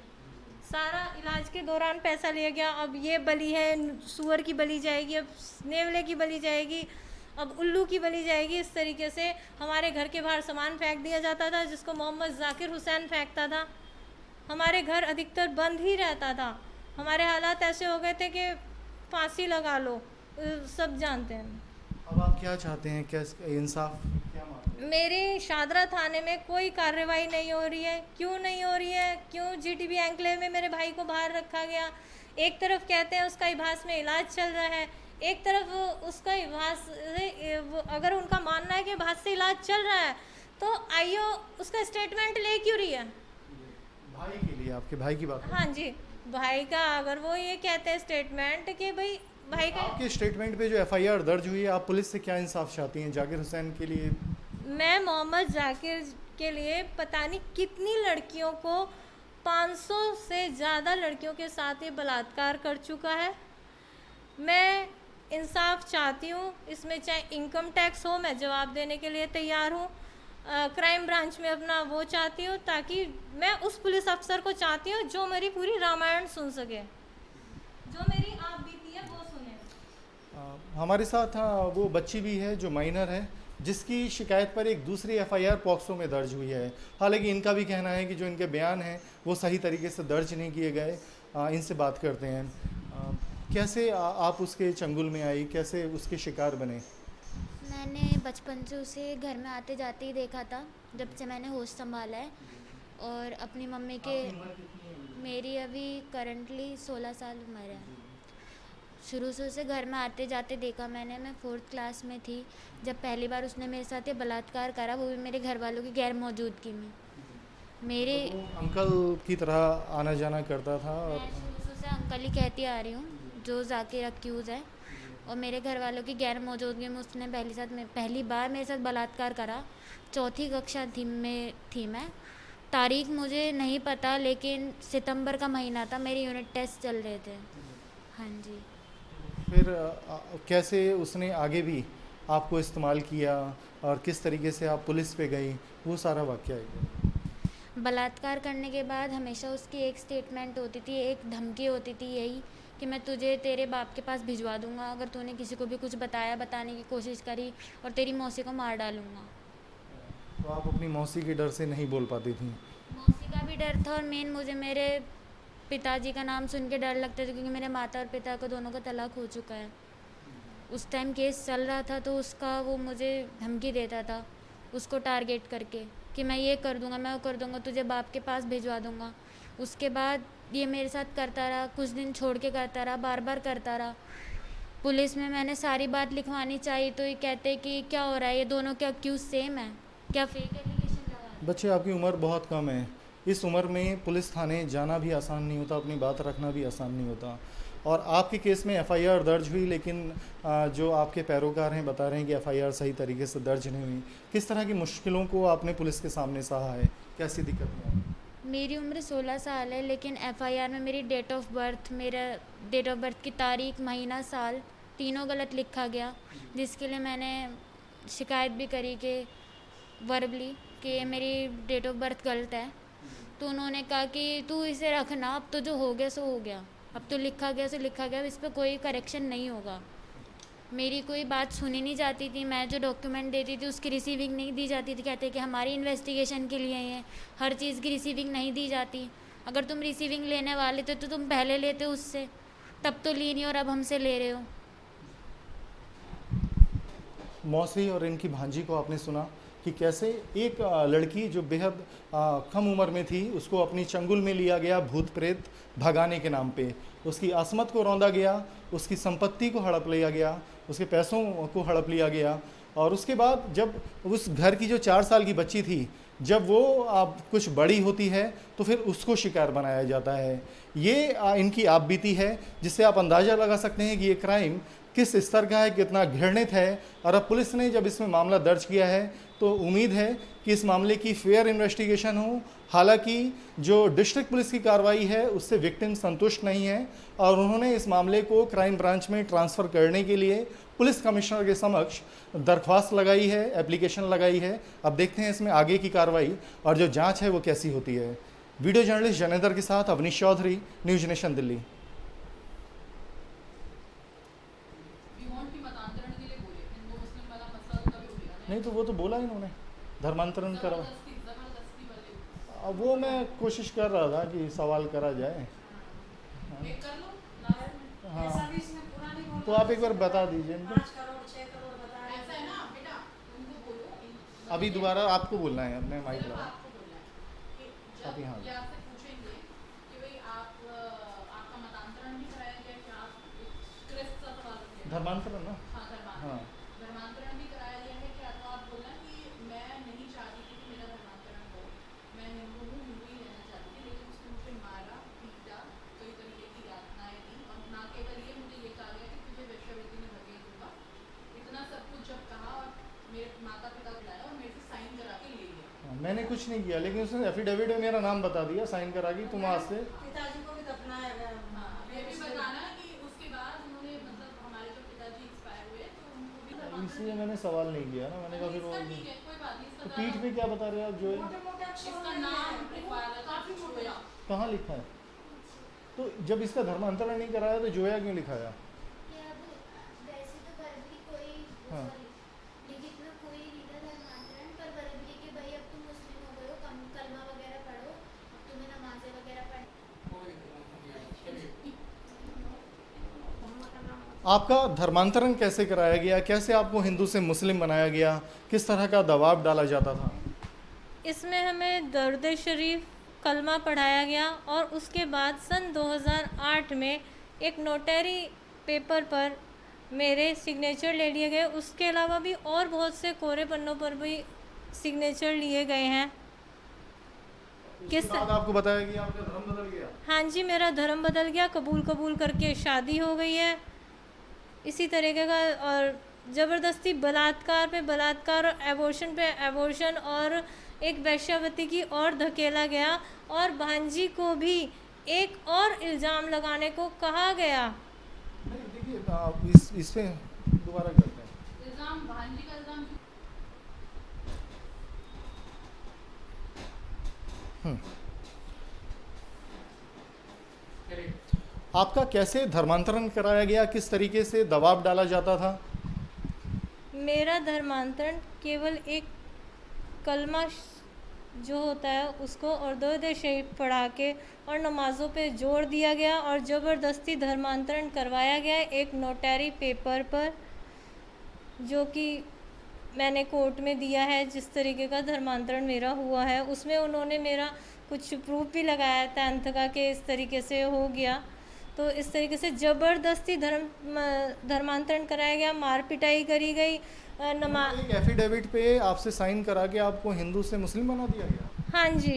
सारा इलाज के दौरान पैसा लिया गया। अब ये बलि है, सूअर की बलि जाएगी, अब नेवले की बलि जाएगी, अब उल्लू की बलि जाएगी। इस तरीके से हमारे घर के बाहर सामान फेंक दिया जाता था, जिसको मोहम्मद जाकिर हुसैन फेंकता था। हमारे घर अधिकतर बंद ही रहता था। हमारे हालात ऐसे हो गए थे कि फांसी लगा लो, सब जानते हैं। अब आप क्या चाहते हैं, कैसे इंसाफ क्या मांगते हैं? मेरे शादरा थाने में कोई कार्रवाई नहीं हो रही है। क्यों नहीं हो रही है? क्यों जीटीबी एन्क्लेव में मेरे भाई को बाहर रखा गया? एक तरफ कहते हैं उसका इबास में इलाज चल रहा है, एक तरफ उसका इबास, अगर उनका मानना है कि इबास से इलाज चल रहा है तो आईओ उसका स्टेटमेंट ले क्यों रही है? भाई के लिए, आपके भाई की बात? हाँ जी, भाई का अगर वो ये कहते हैं स्टेटमेंट कि भाई भाई का, आपके स्टेटमेंट पे जो एफआईआर दर्ज हुई है, आप पुलिस से क्या इंसाफ चाहती हैं जाकिर हुसैन के लिए? मैं मोहम्मद जाकिर के लिए पता नहीं कितनी लड़कियों को, 500 से ज़्यादा लड़कियों के साथ ये बलात्कार कर चुका है। मैं इंसाफ चाहती हूँ, इसमें चाहे इनकम टैक्स हो, मैं जवाब देने के लिए तैयार हूँ। क्राइम ब्रांच में अपना वो चाहती हूँ, ताकि मैं उस पुलिस अफसर को चाहती हूँ जो मेरी पूरी रामायण सुन सके, जो मेरी आप बीती है वो सुने। हमारे साथ वो बच्ची भी है जो माइनर है, जिसकी शिकायत पर एक दूसरी एफआईआर पॉक्सो में दर्ज हुई है। हालांकि इनका भी कहना है कि जो इनके बयान हैं वो सही तरीके से दर्ज नहीं किए गए। इनसे बात करते हैं। कैसे आप उसके चंगुल में आई, कैसे उसके शिकार बने? मैंने बचपन से उसे घर में आते जाते ही देखा था, जब से मैंने होश संभाला है। और अपनी मम्मी के, मेरी अभी करंटली 16 साल उम्र है। शुरू से उसे घर में आते जाते देखा मैंने। मैं 4th क्लास में थी जब पहली बार उसने मेरे साथ ये बलात्कार करा, वो भी मेरे घर वालों की गैर मौजूदगी में। मेरे अंकल की तरह आना जाना करता था। मैं शुरू से अंकल ही कहती आ रही हूँ, जो जाकिर अक्यूज़ है। और मेरे घर वालों की गैर मौजूदगी में उसने पहली बार मेरे साथ बलात्कार करा। 4th कक्षा थी मैं। तारीख मुझे नहीं पता, लेकिन सितंबर का महीना था, मेरे यूनिट टेस्ट चल रहे थे। हाँ जी। फिर कैसे उसने आगे भी आपको इस्तेमाल किया और किस तरीके से आप पुलिस पे गई, वो सारा वाक़या है। बलात्कार करने के बाद हमेशा उसकी एक स्टेटमेंट होती थी, एक धमकी होती थी, यही कि मैं तुझे तेरे बाप के पास भिजवा दूंगा अगर तूने किसी को भी कुछ बताने की कोशिश करी, और तेरी मौसी को मार डालूंगा। तो आप अपनी मौसी के डर से नहीं बोल पाती थी? मौसी का भी डर था, और मेन मुझे मेरे पिताजी का नाम सुन के डर लगता था, क्योंकि मेरे माता और पिता को दोनों का तलाक हो चुका है। उस टाइम केस चल रहा था, तो उसका वो मुझे धमकी देता था उसको टारगेट करके कि मैं ये कर दूँगा, मैं वो कर दूँगा, तुझे बाप के पास भिजवा दूँगा। उसके बाद ये मेरे साथ करता रहा, कुछ दिन छोड़ के करता रहा, बार बार करता रहा। पुलिस में मैंने सारी बात लिखवानी चाहिए तो ये कहते कि क्या हो रहा है, ये दोनों क्या अक्यूज सेम है, क्या फेक एलिगेशन लगा रहे हैं? बच्चे, आपकी उम्र बहुत कम है। इस उम्र में पुलिस थाने जाना भी आसान नहीं होता, अपनी बात रखना भी आसान नहीं होता। और आपके केस में एफआईआर दर्ज हुई, लेकिन जो आपके पैरोकार हैं बता रहे हैं कि एफआईआर सही तरीके से दर्ज नहीं हुई। किस तरह की मुश्किलों को आपने पुलिस के सामने सहा है, कैसी दिक्कतें हैं? मेरी उम्र 16 साल है, लेकिन एफआईआर में मेरी डेट ऑफ बर्थ, मेरा डेट ऑफ बर्थ की तारीख, महीना, साल तीनों गलत लिखा गया, जिसके लिए मैंने शिकायत भी करी कि वर्बली कि मेरी डेट ऑफ बर्थ गलत है। तो उन्होंने कहा कि तू इसे रखना, अब तो जो हो गया सो हो गया, अब तो लिखा गया सो लिखा गया, इस पर कोई करेक्शन नहीं होगा। मेरी कोई बात सुनी नहीं जाती थी, मैं जो डॉक्यूमेंट देती थी उसकी रिसीविंग नहीं दी जाती थी। कहते कि हमारी इन्वेस्टिगेशन के लिए ये हर चीज़ की रिसीविंग नहीं दी जाती। अगर तुम रिसीविंग लेने वाले थे तो तुम पहले लेते उससे, तब तो ली नहीं और अब हमसे ले रहे हो। मौसी और इनकी भांजी को आपने सुना कि कैसे एक लड़की जो बेहद कम उम्र में थी, उसको अपनी चंगुल में लिया गया भूत प्रेत भगाने के नाम पे। उसकी असमत को रौंदा गया, उसकी संपत्ति को हड़प लिया गया, उसके पैसों को हड़प लिया गया। और उसके बाद जब उस घर की जो 4 साल की बच्ची थी, जब वो कुछ बड़ी होती है तो फिर उसको शिकार बनाया जाता है। ये इनकी आप बीती है, जिससे आप अंदाज़ा लगा सकते हैं कि ये क्राइम किस स्तर का है, कितना घृणित है। और अब पुलिस ने जब इसमें मामला दर्ज किया है तो उम्मीद है कि इस मामले की फेयर इन्वेस्टिगेशन हो। हालांकि जो डिस्ट्रिक्ट पुलिस की कार्रवाई है उससे विक्टिम संतुष्ट नहीं है और उन्होंने इस मामले को क्राइम ब्रांच में ट्रांसफ़र करने के लिए पुलिस कमिश्नर के समक्ष दरख्वास्त लगाई है, एप्लीकेशन लगाई है। अब देखते हैं इसमें आगे की कार्रवाई और जो जाँच है वो कैसी होती है। वीडियो जर्नलिस्ट जनेंद्र के साथ अवनीश चौधरी, न्यूज़ नेशन दिल्ली। नहीं तो वो तो बोला ही उन्होंने, धर्मांतरण करवा। अब वो मैं कोशिश कर रहा था कि सवाल करा जाए। हाँ, तो आप एक बार बता दीजिए इनको। अभी दोबारा आपको बोलना है, अपने माइक लगा। आप यहाँ धर्मांतरण ना? हाँ, मैंने कुछ नहीं किया, लेकिन उसने एफिडेविट में मेरा नाम बता दिया, साइन करा कि तुम आज से। पिताजी को भी दफनाया गया। ये भी बताना कि उसके बाद उन्होंने मतलब हमारे जो पिताजी एक्सपायर हुए तो उनको भी दफनाया। इसलिए मैंने सवाल नहीं किया ना, मैंने कहा फिर वो ठीक है, कोई बात नहीं। तो पीठ पे क्या बता रहे हो आप? जो है इसका नाम लिखवाया था, काफी जोया। कहाँ लिखा है? तो जब इसका धर्मांतरण नहीं कराया तो जोया क्यों लिखाया? कि अब वैसे तो वर्बली कोई हाँ। लिखित में कोई नहीं था धर्मांतरण, पर वर्बली के भाई अब तुम मुस्लिम हो गए हो, कलमा वगैरह पढ़ो, अब तुम्हें नमाजें वगैरह पढ़। आपका धर्मांतरण कैसे कराया गया? कैसे आपको हिंदू से मुस्लिम बनाया गया? किस तरह का दबाव डाला जाता था? इसमें हमें दर्द शरीफ कलमा पढ़ाया गया और उसके बाद सन 2008 में एक नोटरी पेपर पर मेरे सिग्नेचर ले लिए गए। उसके अलावा भी और बहुत से कोरे पन्नों पर भी सिग्नेचर लिए गए हैं। किस बाद आपको बताया कि आपका धर्म बदल गया? हाँ जी, मेरा धर्म बदल गया, कबूल करके शादी हो गई है इसी तरीके का। और ज़बरदस्ती बलात्कार पे बलात्कार और एबॉर्शन पे एबॉर्शन और एक वैश्यावती की ओर धकेला गया और भांजी को भी एक और इल्ज़ाम लगाने को कहा गया। नहीं, देखिए इस पे दोबारा करते हैं। इल्जाम भांजी का इल्जाम आपका कैसे धर्मांतरण कराया गया? किस तरीके से दबाव डाला जाता था? मेरा धर्मांतरण केवल एक कलमा जो होता है उसको और दर्द शरीफ पढ़ा के और नमाज़ों पे जोर दिया गया और ज़बरदस्ती धर्मांतरण करवाया गया एक नोटरी पेपर पर, जो कि मैंने कोर्ट में दिया है, जिस तरीके का धर्मांतरण मेरा हुआ है उसमें उन्होंने मेरा कुछ प्रूफ भी लगाया 10th का कि इस तरीके से हो गया। तो इस तरीके से ज़बरदस्ती धर्मांतरण कराया गया, मार पिटाई करी गई। एक एफिडेविट पे आपसे साइन करा के आपको हिंदू से मुस्लिम बना दिया गया? हाँ जी,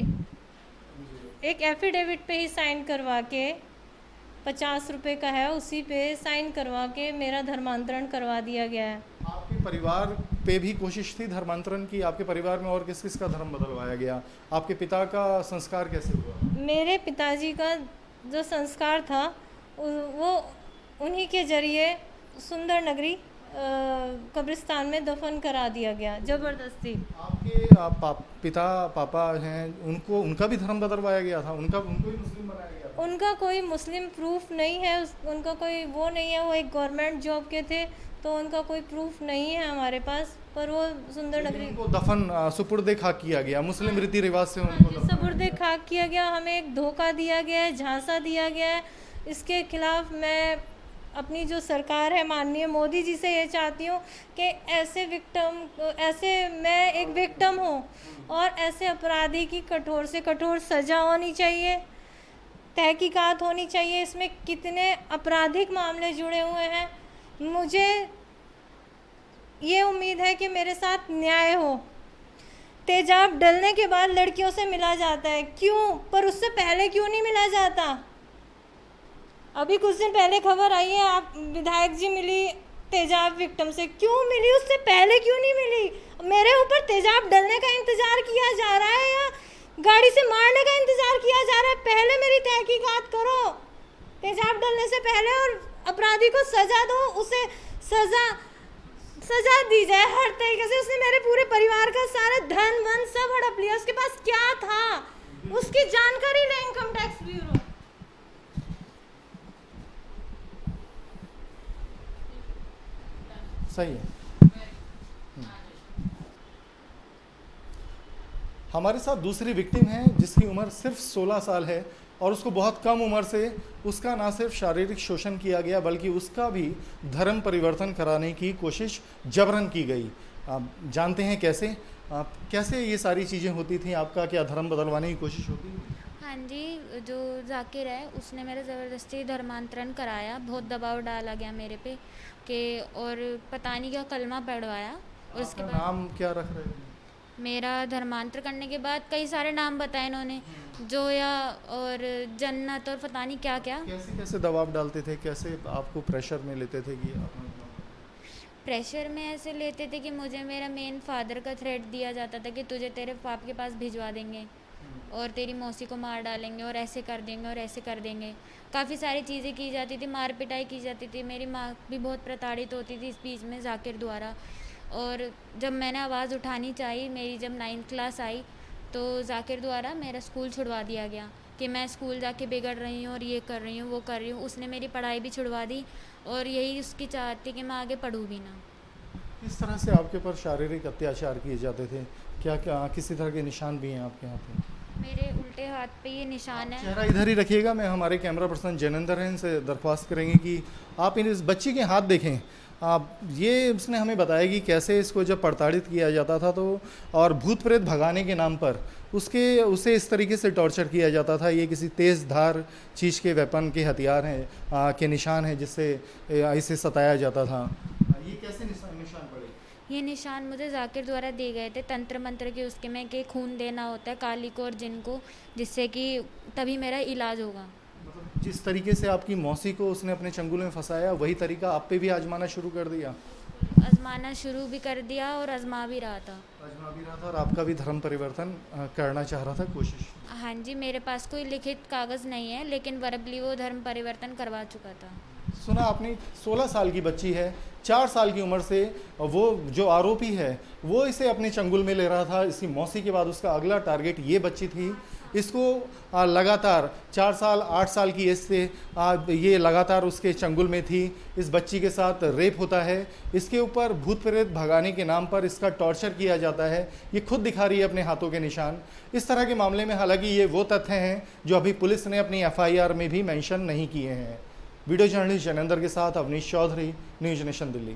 एक एफिडेविट पे ही साइन करवा के 50 रुपये का है, उसी पे साइन करवा के मेरा धर्मांतरण करवा दिया गया है। आपके परिवार पे भी कोशिश थी धर्मांतरण की? आपके परिवार में और किस किस का धर्म बदलवाया गया? आपके पिता का संस्कार कैसे हुआ? मेरे पिताजी का जो संस्कार था वो उन्हीं के जरिए सुंदर नगरी कब्रिस्तान में दफन करा दिया गया ज़बरदस्ती। आपके पापा हैं, उनका भी धर्म बदलवाया गया था? उनको भी मुस्लिम बनाया गया था? उनका कोई मुस्लिम प्रूफ नहीं है, उनका कोई वो नहीं है, वो एक गवर्नमेंट जॉब के थे तो उनका कोई प्रूफ नहीं है हमारे पास, पर वो सुंदर नगरी उनको दफन सुपुर्दे खाक किया गया मुस्लिम रीति रिवाज से। उनको सुपुर्दे खाक किया गया, हमें एक धोखा दिया गया है, झांसा दिया गया है। इसके खिलाफ मैं अपनी जो सरकार है माननीय मोदी जी से ये चाहती हूँ कि ऐसे मैं एक विक्टिम हूँ और ऐसे अपराधी की कठोर से कठोर सज़ा होनी चाहिए, तहकीकात होनी चाहिए इसमें कितने आपराधिक मामले जुड़े हुए हैं। मुझे ये उम्मीद है कि मेरे साथ न्याय हो। तेजाब डलने के बाद लड़कियों से मिला जाता है, क्यों? पर उससे पहले क्यों नहीं मिला जाता? अभी कुछ दिन पहले खबर आई है, आप विधायक जी मिली तेजाब विक्टिम से, क्यों मिली? उससे पहले क्यों नहीं मिली? मेरे ऊपर तेजाब डलने का इंतज़ार किया जा रहा है या गाड़ी से मारने का इंतज़ार किया जा रहा है? पहले मेरी तहकीकात करो तेजाब डलने से पहले और अपराधी को सज़ा दो, उसे सज़ा दी जाए हर तरीके से। उसने मेरे पूरे परिवार का सारा धन वन सब हड़प लिया। उसके पास क्या था उसकी जानकारी ले इनकम टैक्स ब्यूरो। सही है। हमारे साथ दूसरी विक्टिम है जिसकी उम्र सिर्फ 16 साल है और उसको बहुत कम उम्र से उसका ना सिर्फ शारीरिक शोषण किया गया बल्कि उसका भी धर्म परिवर्तन कराने की कोशिश जबरन की गई। आप जानते हैं कैसे ये सारी चीज़ें होती थी? आपका क्या धर्म बदलवाने की कोशिश होती थी? हाँ जी, जो जाकिर है उसने मेरा ज़बरदस्ती धर्मांतरण कराया, बहुत दबाव डाला गया मेरे पे कि और पता नहीं क्या कलमा पढ़वाया। और उसके बाद नाम क्या रख रहे हैं? मेरा धर्मांतर करने के बाद कई सारे नाम बताए इन्होंने, जोया और जन्नत और पता नहीं क्या क्या। कैसे कैसे दबाव डालते थे? कैसे आपको प्रेशर में लेते थे कि प्रेशर में ऐसे लेते थे कि मुझे मेरा मेन फादर का थ्रेट दिया जाता था कि तुझे तेरे पाप के पास भिजवा देंगे और तेरी मौसी को मार डालेंगे और ऐसे कर देंगे और ऐसे कर देंगे। काफ़ी सारी चीज़ें की जाती थी, मार पिटाई की जाती थी। मेरी माँ भी बहुत प्रताड़ित होती थी इस बीच में जाकिर द्वारा। और जब मैंने आवाज़ उठानी चाहिए, मेरी जब 9th क्लास आई तो जाकिर द्वारा मेरा स्कूल छुड़वा दिया गया कि मैं स्कूल जाके बिगड़ रही हूँ और ये कर रही हूँ वो कर रही हूँ। उसने मेरी पढ़ाई भी छुड़वा दी और यही उसकी चाहत थी कि मैं आगे पढ़ूँ भी ना। किस तरह से आपके ऊपर शारीरिक अत्याचार किए जाते थे? क्या क्या किसी तरह के निशान भी हैं आपके यहाँ पे? मेरे उल्टे हाथ पे ये निशान है। चेहरा इधर ही रखिएगा। मैं हमारे कैमरा पर्सन जैनेंद्र हैं, इनसे दरख्वास्त करेंगे कि आप इस बच्ची के हाथ देखें। ये उसने हमें बताया कि कैसे इसको जब प्रताड़ित किया जाता था तो और भूत प्रेत भगाने के नाम पर उसे इस तरीके से टॉर्चर किया जाता था। ये किसी तेज़ धार चीज़ के वेपन के हथियार हैं के निशान हैं जिससे इसे सताया जाता था। ये कैसे निशान पड़े? ये निशान मुझे जाकिर द्वारा दिए गए थे तंत्र मंत्र के उसके में कि खून देना होता है काली को और जिन को, जिससे कि तभी मेरा इलाज होगा। मतलब जिस तरीके से आपकी मौसी को उसने अपने चंगुल में फंसाया वही तरीका आप पे भी आजमाना शुरू कर दिया? आजमाना शुरू भी कर दिया और आजमा भी रहा था। और आपका भी धर्म परिवर्तन करना चाह रहा था कोशिश? हाँ जी, मेरे पास कोई लिखित कागज़ नहीं है लेकिन वर्बली वो धर्म परिवर्तन करवा चुका था। सुना आपने, 16 साल की बच्ची है, 4 साल की उम्र से वो जो आरोपी है वो इसे अपने चंगुल में ले रहा था। इसकी मौसी के बाद उसका अगला टारगेट ये बच्ची थी। इसको लगातार 4 साल 8 साल की एज से ये लगातार उसके चंगुल में थी। इस बच्ची के साथ रेप होता है, इसके ऊपर भूत प्रेत भगाने के नाम पर इसका टॉर्चर किया जाता है। ये खुद दिखा रही है अपने हाथों के निशान। इस तरह के मामले में हालांकि ये वो तथ्य हैं जो अभी पुलिस ने अपनी FIR में भी मेंशन नहीं किए हैं। वीडियो जर्नलिस्ट जैनेंद्र के साथ अवनीश चौधरी, न्यूज़ नेशन दिल्ली।